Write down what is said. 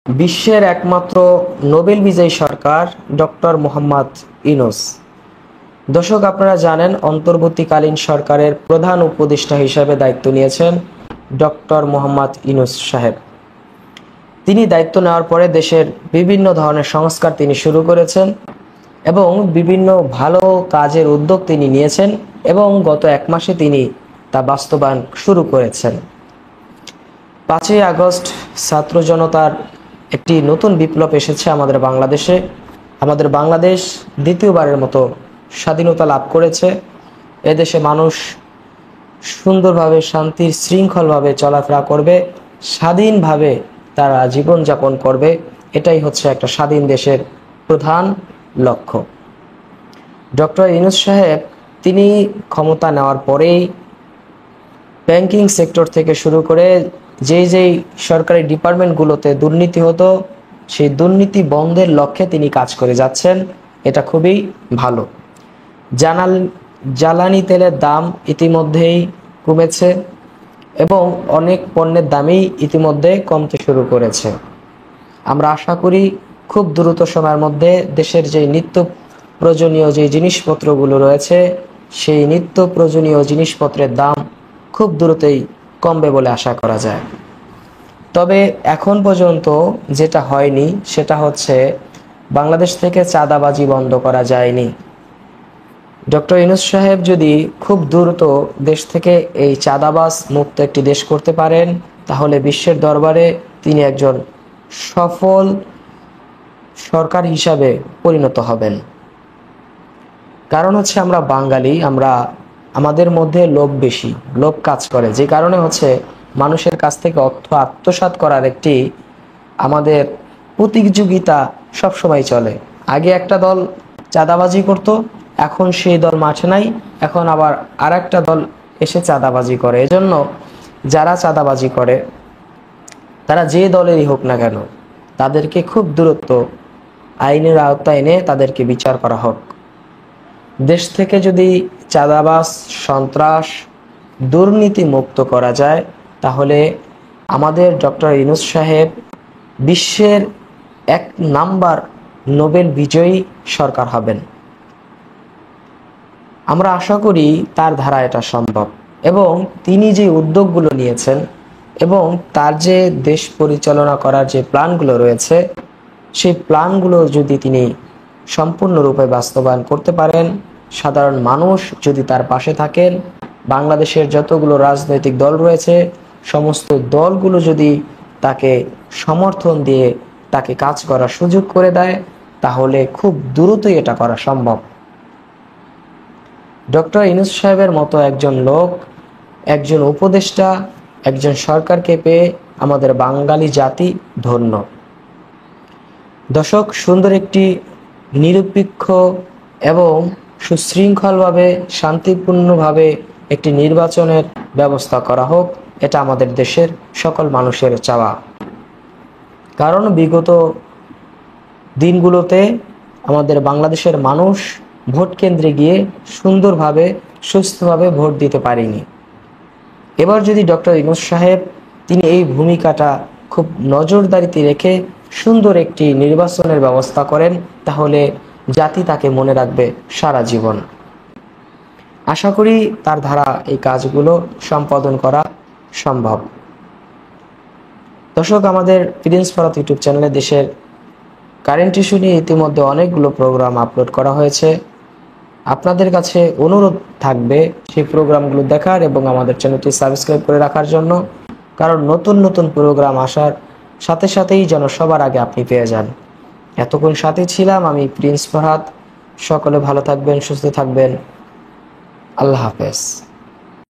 বিশ্বের একমাত্র নোবেল বিজয়ী সরকার ডক্টর মোহাম্মদ ইউনূস। দর্শক, আপনারা জানেন অন্তর্বর্তীকালীন সরকারের প্রধান উপদেষ্টা হিসেবে দায়িত্ব নিয়েছেন ডক্টর মোহাম্মদ ইউনূস সাহেব। তিনি দায়িত্ব নেওয়ার পরে দেশের বিভিন্ন ধরনের সংস্কার তিনি শুরু করেছেন এবং বিভিন্ন ভালো কাজের উদ্যোগ তিনি নিয়েছেন এবং গত এক মাসে তিনি তা বাস্তবায়ন শুরু করেছেন। 5ই আগস্ট ছাত্র জনতার একটি নতুন বিপ্লব এসেছে আমাদের বাংলাদেশে। আমাদের বাংলাদেশ দ্বিতীয়বারের মতো স্বাধীনতা লাভ করেছে। এদেশে মানুষ সুন্দরভাবে শান্তির শৃঙ্খলভাবে চলাফেরা করবে, স্বাধীনভাবে তারা জীবনযাপন করবে। এটাই হচ্ছে একটা স্বাধীন দেশের প্রধান লক্ষ্য। ডক্টর ইউনূস সাহেব তিনি ক্ষমতা নেওয়ার পরেই ব্যাংকিং সেক্টর থেকে শুরু করে যেই সরকারি ডিপার্টমেন্টগুলোতে দুর্নীতি হতো সেই দুর্নীতি বন্ধের লক্ষ্যে তিনি কাজ করে যাচ্ছেন। এটা খুবই ভালো। জ্বালানি তেলের দাম ইতিমধ্যেই কমেছে এবং অনেক পণ্যের দামই ইতিমধ্যে কমতে শুরু করেছে। আমরা আশা করি খুব দ্রুত সময়ের মধ্যে দেশের যে নিত্য প্রয়োজনীয় যে জিনিসপত্রগুলো রয়েছে সেই নিত্য প্রয়োজনীয় জিনিসপত্রের দাম খুব দ্রুতই কমবে বলে আশা করা যায়। তবে এখন পর্যন্ত যেটা হয়নি সেটা হচ্ছে বাংলাদেশ থেকে চাঁদাবাজি বন্ধ করা যায়নি। ডক্টর ইউনূস সাহেব যদি খুব দ্রুত দেশ থেকে এই চাঁদাবাজ মুক্ত একটি দেশ করতে পারেন তাহলে বিশ্বের দরবারে তিনি একজন সফল সরকার হিসাবে পরিণত হবেন। কারণ হচ্ছে আমরা বাঙালি, আমাদের মধ্যে লোভ বেশি, লোভ কাজ করে, যে কারণে হচ্ছে মানুষের কাছ থেকে অর্থ আত্মসাৎ করার একটি আমাদের প্রতিযোগিতা সবসময় চলে। আগে একটা দল চাঁদাবাজি করত, এখন সেই দল মাঠে নাই, এখন আবার আর একটা দল এসে চাঁদাবাজি করে। এজন্য যারা চাঁদাবাজি করে তারা যে দলেরই হোক না কেন তাদেরকে খুব দ্রুত আইনের আওতায় এনে তাদেরকে বিচার করা হোক। দেশ থেকে যদি চাঁদাবাজ, সন্ত্রাস, দুর্নীতি মুক্ত করা যায় তাহলে আমাদের ডক্টর ইউনূস সাহেব বিশ্বের 1 নাম্বার নোবেল বিজয়ী সরকার হবেন। আমরা আশা করি তার ধারা এটা সম্ভব এবং তিনি যে উদ্যোগগুলো নিয়েছেন এবং তার যে দেশ পরিচালনা করার যে প্ল্যানগুলো রয়েছে সেই প্ল্যানগুলো যদি তিনি সম্পূর্ণরূপে বাস্তবায়ন করতে পারেন, সাধারণ মানুষ যদি তার পাশে থাকেন, বাংলাদেশের যতগুলো রাজনৈতিক দল রয়েছে সমস্ত দলগুলো যদি তাকে সমর্থন দিয়ে তাকে কাজ করার সুযোগ করে দেয় তাহলে খুব দ্রুতই এটা করা সম্ভব। ডক্টর ইউনূস সাহেবের মতো একজন লোক, একজন উপদেষ্টা, একজন সরকারকে পেয়ে আমাদের বাঙালি জাতি ধন্য। দর্শক, সুন্দর একটি নিরপেক্ষ এবং সুশৃঙ্খলভাবে শান্তিপূর্ণভাবে একটি নির্বাচনের ব্যবস্থা করা হোক, এটা আমাদের দেশের সকল মানুষের চাওয়া। কারণ বিগত দিনগুলোতে আমাদের বাংলাদেশের মানুষ ভোট কেন্দ্রে গিয়ে সুন্দরভাবে সুস্থভাবে ভোট দিতে পারেনি। এবার যদি ডক্টর ইউনূস সাহেব তিনি এই ভূমিকাটা খুব নজরদারিতে রেখে সুন্দর একটি নির্বাচনের ব্যবস্থা করেন তাহলে জাতি তাকে মনে রাখবে সারা জীবন। আশা করি তার দ্বারা এই কাজগুলো সম্পাদন করা সম্ভব। দর্শক, আমাদের প্রিন্স ফরাত ইউটিউব চ্যানেলে দেশের কারেন্ট ইস্যু নিয়ে ইতিমধ্যে অনেকগুলো প্রোগ্রাম আপলোড করা হয়েছে। আপনাদের কাছে অনুরোধ থাকবে সেই প্রোগ্রামগুলো দেখার এবং আমাদের চ্যানেলটি সাবস্ক্রাইব করে রাখার জন্য। কারণ নতুন নতুন প্রোগ্রাম আসার সাথে সাথেই যেন সবার আগে আপনি পেয়ে যান। এতক্ষণ সাথে ছিলাম আমি প্রিন্স ফরহাদ। সকলে ভালো থাকবেন, সুস্থ থাকবেন। আল্লাহ হাফেজ।